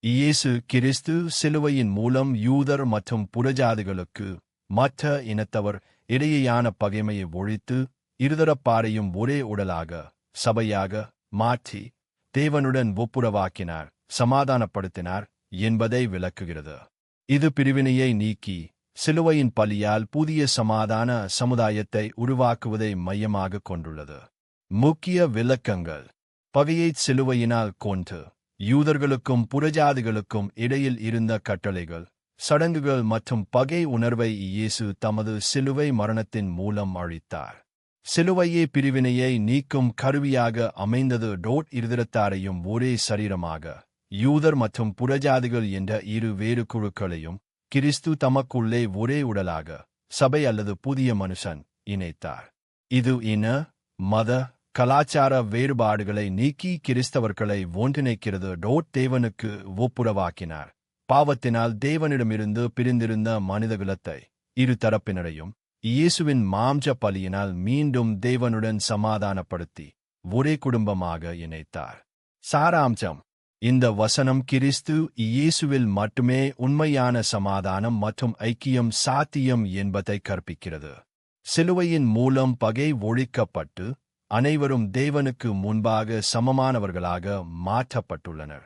இயேசு கிறிஸ்து சிலுவையின் மூலம் யூதர் மற்றும் புறஜாதிகளுக்கு மற்ற இனத்தவர் இடையேயான பகைமையை ஒழித்து இருதரப்பாரையும் ஒரே உடலாக சபையாக மாற்றி தேவனுடன் ஒப்புரவாக்கினார், சமாதானப்படுத்தினார் என்பதை விளக்குகிறது. இது பிரிவினையை நீக்கி சிலுவையின் பலியால் புதிய சமாதான சமுதாயத்தை உருவாக்குவதை மையமாக கொண்டுள்ளது. முக்கிய விளக்கங்கள்: பகையைச் சிலுவையினால் கொன்று யூதர்களுக்கும் புறஜாதிகளுக்கும் இடையில் இருந்த கட்டளைகள், சடங்குகள் மற்றும் பகை உணர்வை இயேசு தமது சிலுவை மரணத்தின் மூலம் அழித்தார். சிலுவையே பிரிவினையை நீக்கும் கருவியாக அமைந்தது. இருதரத்தாரையும் ஒரே சரீரமாக, யூதர் மற்றும் புறஜாதிகள் என்ற இரு வேறு குழுக்களையும் கிறிஸ்து தமக்குள்ளே ஒரே உடலாக, சபை அல்லது புதிய மனுஷன் இணைத்தார். இது இன, மத, கலாச்சார வேறுபாடுகளை நீக்கி கிறிஸ்தவர்களை ஒன்றிணைக்கிறது. தேவனுக்கு ஒப்புரவாக்கினார். பாவத்தினால் தேவனிடமிருந்து பிரிந்திருந்த மனிதகுலத்தை இரு தரப்பினரையும் இயேசுவின் மாம்ச பலியினால் மீண்டும் தேவனுடன் சமாதானப்படுத்தி ஒரே குடும்பமாக இணைத்தார். சாராம்சம்: இந்த வசனம் கிறிஸ்து இயேசுவில் மட்டுமே உண்மையான சமாதானம் மற்றும் ஐக்கியம் சாத்தியம் என்பதை கற்பிக்கிறது. சிலுவையின் மூலம் பகை ஒழிக்கப்பட்டு அனைவரும் தேவனுக்கு முன்பாக சமமானவர்களாக மாற்றப்பட்டுள்ளனர்.